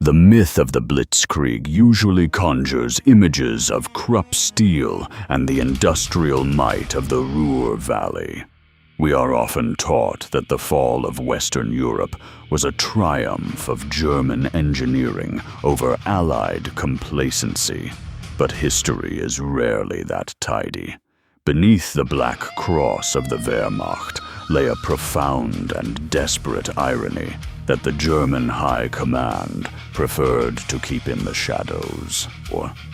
The myth of the Blitzkrieg usually conjures images of Krupp steel and the industrial might of the Ruhr Valley. We are often taught that the fall of Western Europe was a triumph of German engineering over Allied complacency, but history is rarely that tidy. Beneath the black cross of the Wehrmacht lay a profound and desperate irony that the German High Command preferred to keep in the shadows.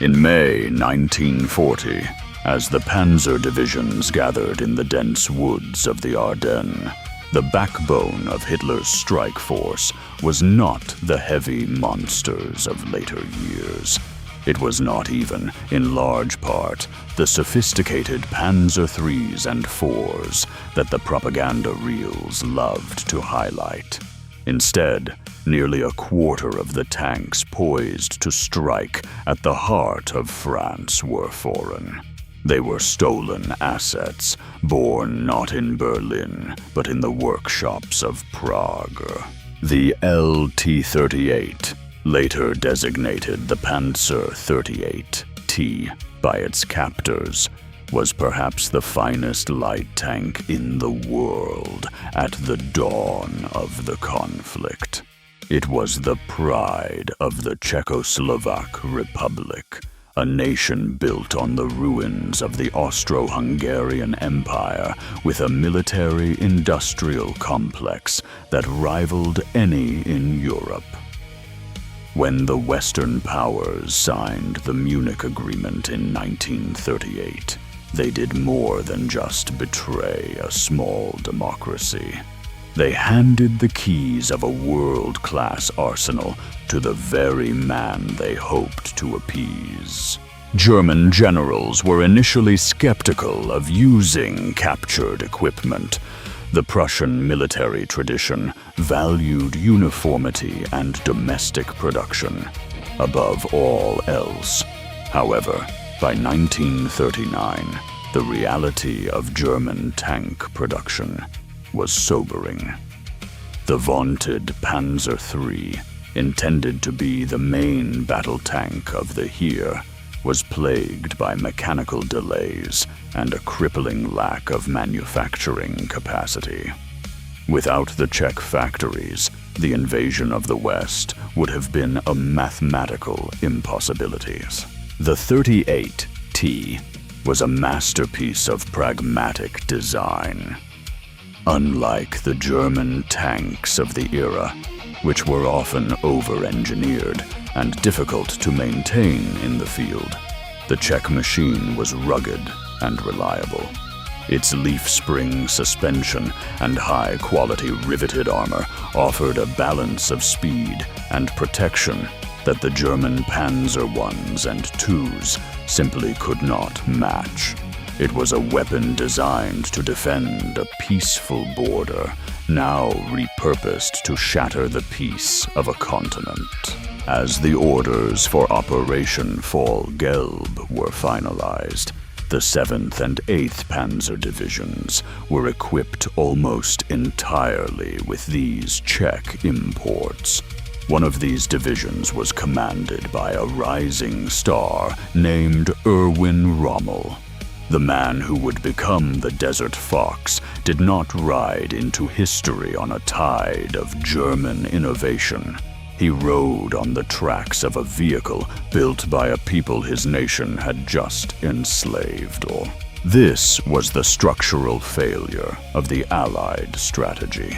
In May 1940, as the Panzer divisions gathered in the dense woods of the Ardennes, the backbone of Hitler's strike force was not the heavy monsters of later years. It was not even, in large part, the sophisticated Panzer IIIs and IVs that the propaganda reels loved to highlight. Instead, nearly a quarter of the tanks poised to strike at the heart of France were foreign. They were stolen assets, born not in Berlin, but in the workshops of Prague. The LT-38, later designated the Panzer 38T by its captors, was perhaps the finest light tank in the world at the dawn of the conflict. It was the pride of the Czechoslovak Republic, a nation built on the ruins of the Austro-Hungarian Empire with a military-industrial complex that rivaled any in Europe. When the Western powers signed the Munich Agreement in 1938, they did more than just betray a small democracy. They handed the keys of a world-class arsenal to the very man they hoped to appease. German generals were initially skeptical of using captured equipment. The Prussian military tradition valued uniformity and domestic production above all else. However, by 1939, the reality of German tank production was sobering. The vaunted Panzer III, intended to be the main battle tank of the Heer, was plagued by mechanical delays and a crippling lack of manufacturing capacity. Without the Czech factories, the invasion of the West would have been a mathematical impossibility. The 38T was a masterpiece of pragmatic design. Unlike the German tanks of the era, which were often over-engineered and difficult to maintain in the field, the Czech machine was rugged and reliable. Its leaf-spring suspension and high-quality riveted armor offered a balance of speed and protection that the German Panzer Is and IIs simply could not match. It was a weapon designed to defend a peaceful border, now repurposed to shatter the peace of a continent. As the orders for Operation Fall Gelb were finalized, the 7th and 8th Panzer Divisions were equipped almost entirely with these Czech imports. One of these divisions was commanded by a rising star named Erwin Rommel. The man who would become the Desert Fox did not ride into history on a tide of German innovation. He rode on the tracks of a vehicle built by a people his nation had just enslaved. This was the structural failure of the Allied strategy.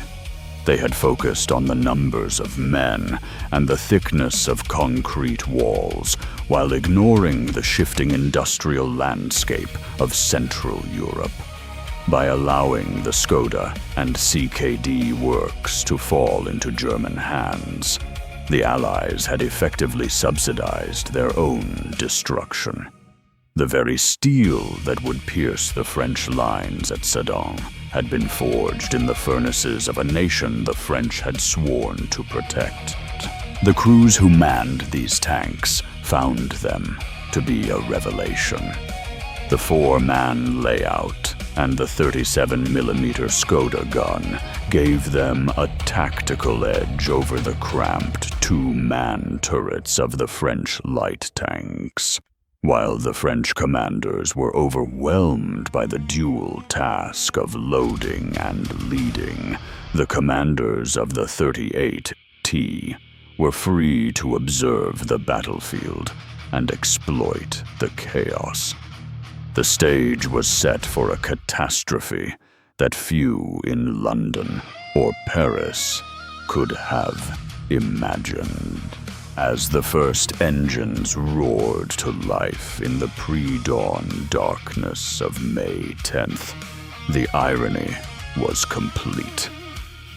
They had focused on the numbers of men and the thickness of concrete walls, while ignoring the shifting industrial landscape of Central Europe. By allowing the Skoda and CKD works to fall into German hands, the Allies had effectively subsidized their own destruction. The very steel that would pierce the French lines at Sedan had been forged in the furnaces of a nation the French had sworn to protect. The crews who manned these tanks found them to be a revelation. The four-man layout, and the 37mm Skoda gun gave them a tactical edge over the cramped two-man turrets of the French light tanks. While the French commanders were overwhelmed by the dual task of loading and leading, the commanders of the 38T were free to observe the battlefield and exploit the chaos. The stage was set for a catastrophe that few in London or Paris could have imagined. As the first engines roared to life in the pre-dawn darkness of May 10th, the irony was complete.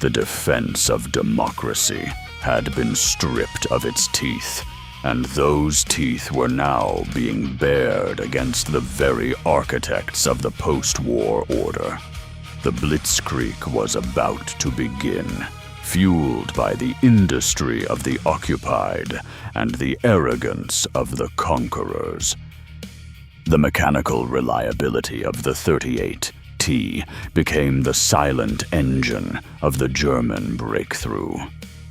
The defense of democracy had been stripped of its teeth, and those teeth were now being bared against the very architects of the post-war order. The Blitzkrieg was about to begin, fueled by the industry of the occupied and the arrogance of the conquerors. The mechanical reliability of the 38T became the silent engine of the German breakthrough,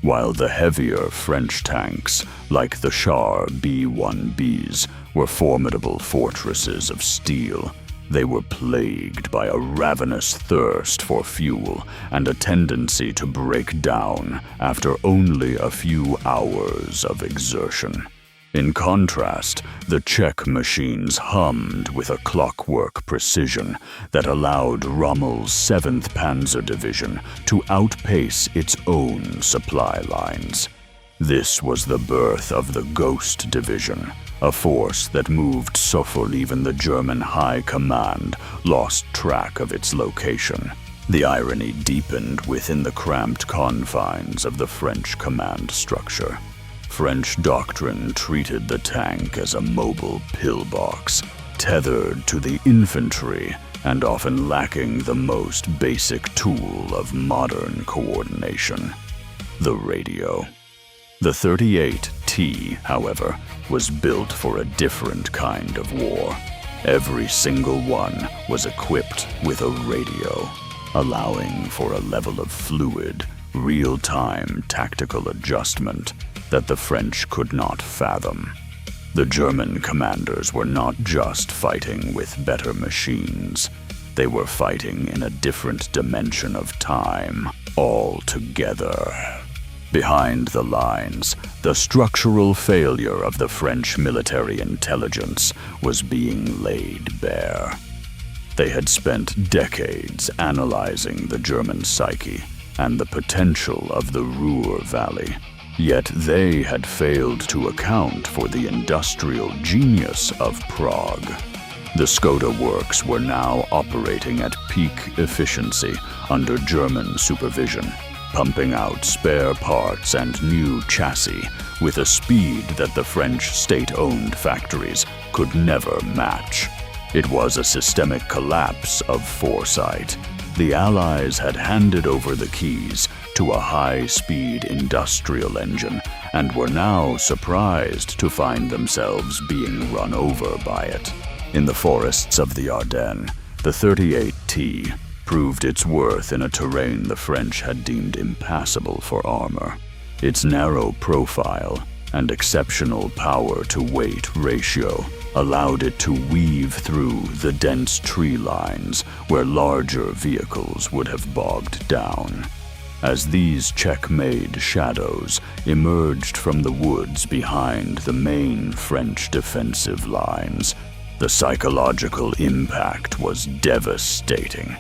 while the heavier French tanks, like the Char B-1Bs, were formidable fortresses of steel. They were plagued by a ravenous thirst for fuel and a tendency to break down after only a few hours of exertion. In contrast, the Czech machines hummed with a clockwork precision that allowed Rommel's 7th Panzer Division to outpace its own supply lines. This was the birth of the Ghost Division, a force that moved so far even the German High Command lost track of its location. The irony deepened within the cramped confines of the French command structure. French doctrine treated the tank as a mobile pillbox, tethered to the infantry and often lacking the most basic tool of modern coordination: the radio. The 38T, however, was built for a different kind of war. Every single one was equipped with a radio, allowing for a level of fluid, real-time tactical adjustment that the French could not fathom. The German commanders were not just fighting with better machines. They were fighting in a different dimension of time altogether. Behind the lines, the structural failure of the French military intelligence was being laid bare. They had spent decades analyzing the German psyche and the potential of the Ruhr Valley, yet they had failed to account for the industrial genius of Prague. The Skoda works were now operating at peak efficiency under German supervision, pumping out spare parts and new chassis with a speed that the French state-owned factories could never match. It was a systemic collapse of foresight. The Allies had handed over the keys to a high-speed industrial engine and were now surprised to find themselves being run over by it. In the forests of the Ardennes, the 38T proved its worth in a terrain the French had deemed impassable for armor. Its narrow profile and exceptional power-to-weight ratio allowed it to weave through the dense tree lines where larger vehicles would have bogged down. As these Czech-made shadows emerged from the woods behind the main French defensive lines, the psychological impact was devastating.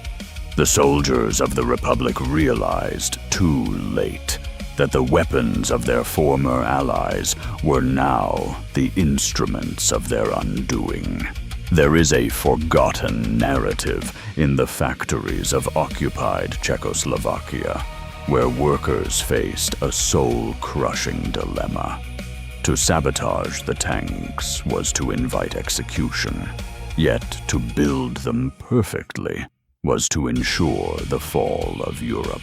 The soldiers of the Republic realized too late that the weapons of their former allies were now the instruments of their undoing. There is a forgotten narrative in the factories of occupied Czechoslovakia, where workers faced a soul-crushing dilemma. To sabotage the tanks was to invite execution, yet to build them perfectly was to ensure the fall of Europe.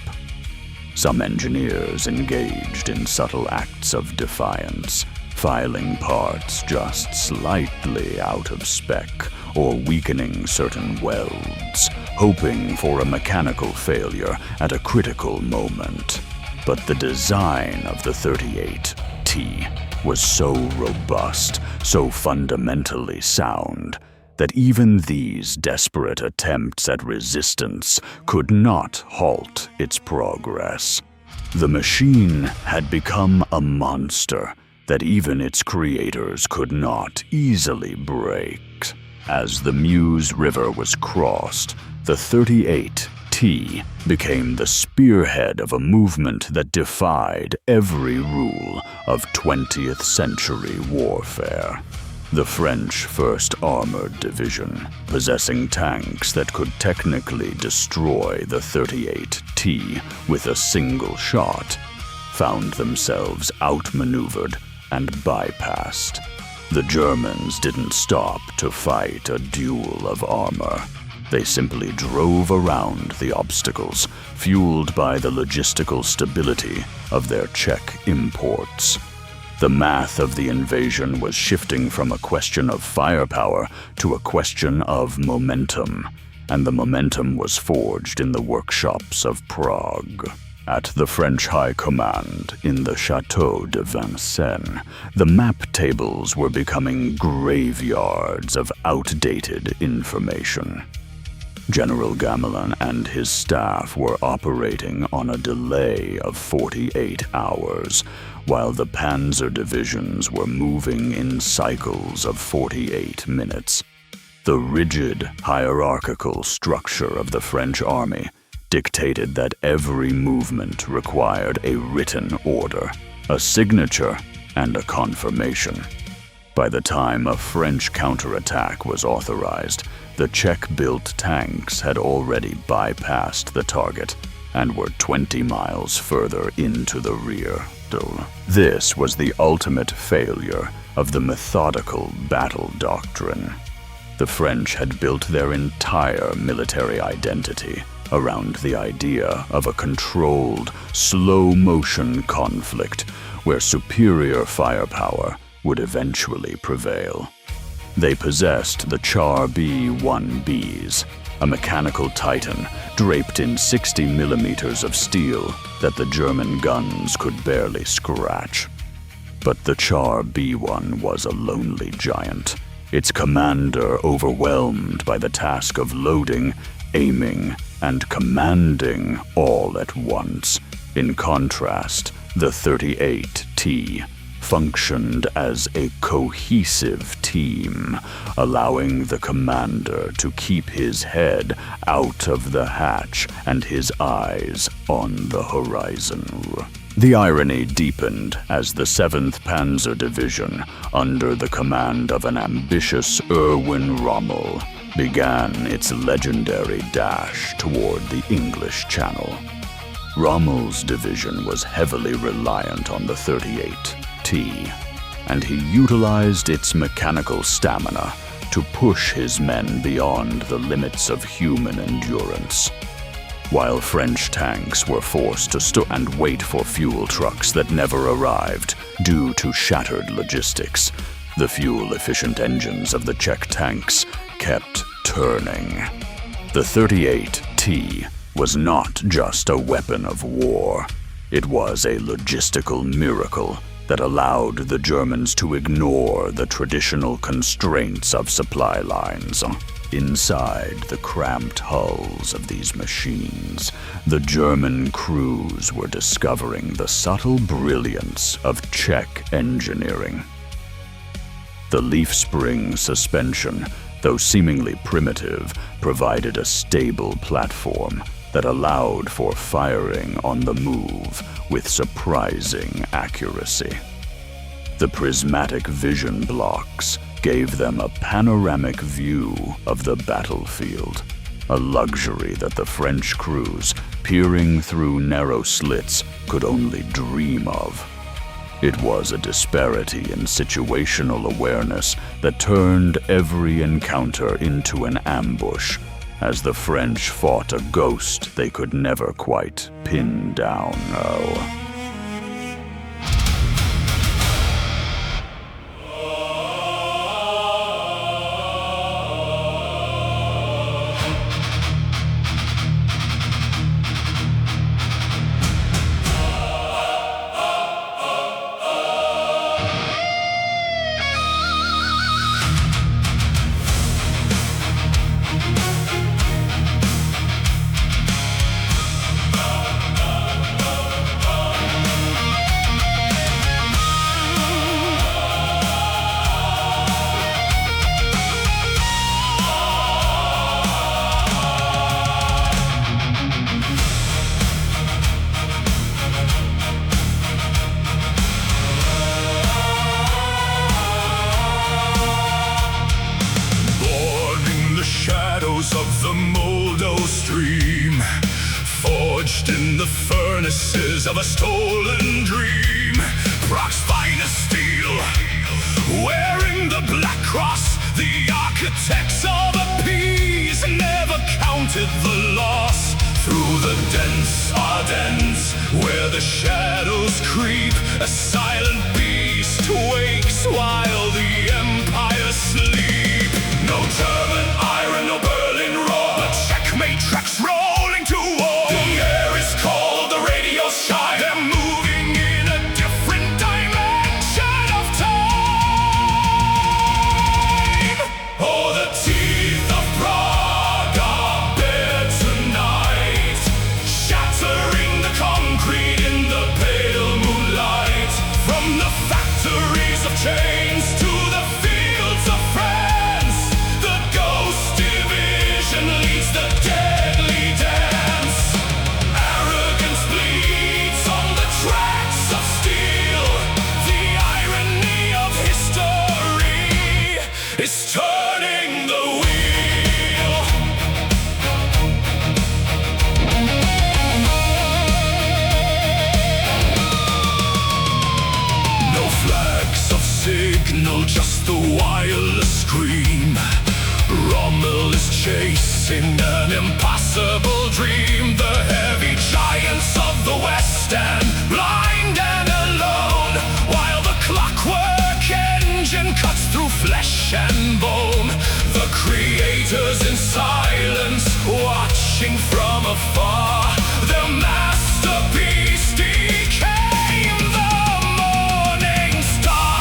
Some engineers engaged in subtle acts of defiance, filing parts just slightly out of spec or weakening certain welds, hoping for a mechanical failure at a critical moment. But the design of the 38T was so robust, so fundamentally sound, that even these desperate attempts at resistance could not halt its progress. The machine had become a monster that even its creators could not easily break. As the Meuse River was crossed, the 38T became the spearhead of a movement that defied every rule of 20th century warfare. The French 1st Armored Division, possessing tanks that could technically destroy the 38T with a single shot, found themselves outmaneuvered and bypassed. The Germans didn't stop to fight a duel of armor. They simply drove around the obstacles, fueled by the logistical stability of their Czech imports. The math of the invasion was shifting from a question of firepower to a question of momentum, and the momentum was forged in the workshops of Prague. At the French High Command in the Château de Vincennes, the map tables were becoming graveyards of outdated information. General Gamelin and his staff were operating on a delay of 48 hours, while the Panzer divisions were moving in cycles of 48 minutes. The rigid, hierarchical structure of the French army dictated that every movement required a written order, a signature, and a confirmation. By the time a French counterattack was authorized, the Czech-built tanks had already bypassed the target and were 20 miles further into the rear. This was the ultimate failure of the methodical battle doctrine. The French had built their entire military identity around the idea of a controlled, slow-motion conflict where superior firepower would eventually prevail. They possessed the Char B-1Bs, a mechanical titan draped in 60 millimeters of steel that the German guns could barely scratch. But the Char B-1 was a lonely giant, its commander overwhelmed by the task of loading, aiming, and commanding all at once. In contrast, the 38T functioned as a cohesive team, allowing the commander to keep his head out of the hatch and his eyes on the horizon. The irony deepened as the 7th Panzer Division, under the command of an ambitious Erwin Rommel, began its legendary dash toward the English Channel. Rommel's division was heavily reliant on the 38T, and he utilized its mechanical stamina to push his men beyond the limits of human endurance. While French tanks were forced to stop and wait for fuel trucks that never arrived due to shattered logistics, the fuel-efficient engines of the Czech tanks kept turning. The 38T was not just a weapon of war. It was a logistical miracle that allowed the Germans to ignore the traditional constraints of supply lines. Inside the cramped hulls of these machines, the German crews were discovering the subtle brilliance of Czech engineering. The leaf spring suspension, though seemingly primitive, provided a stable platform that allowed for firing on the move with surprising accuracy. The prismatic vision blocks gave them a panoramic view of the battlefield, a luxury that the French crews, peering through narrow slits, could only dream of. It was a disparity in situational awareness that turned every encounter into an ambush, as the French fought a ghost they could never quite pin down. of a stolen dream. Prague's finest steel, wearing the black cross. The architects of a peace never counted the loss. Through the dense Ardennes, where the shadows creep, a silent beast wakes while the empires sleep. No German iron, no Berlin roar, but checkmate tracks rolling to war. The air is cold, the radios shine. They're moving in a different dimension of time. Oh, the teeth of Prague are bare tonight, shattering the concrete in the pale moonlight. From the factories of chains to the fields of France, the ghost division leads the deadly dance. Arrogance bleeds on the tracks of steel. The irony of history is turning the wheel. No flags of signal, just the wireless scream. Rommel is chasing an impossible dream. The heavy giants of the West stand blind and alone, while the clockwork engine cuts through flesh and bone. The creators in silence, watching from afar. Their masterpiece became the morning star.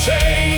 Change.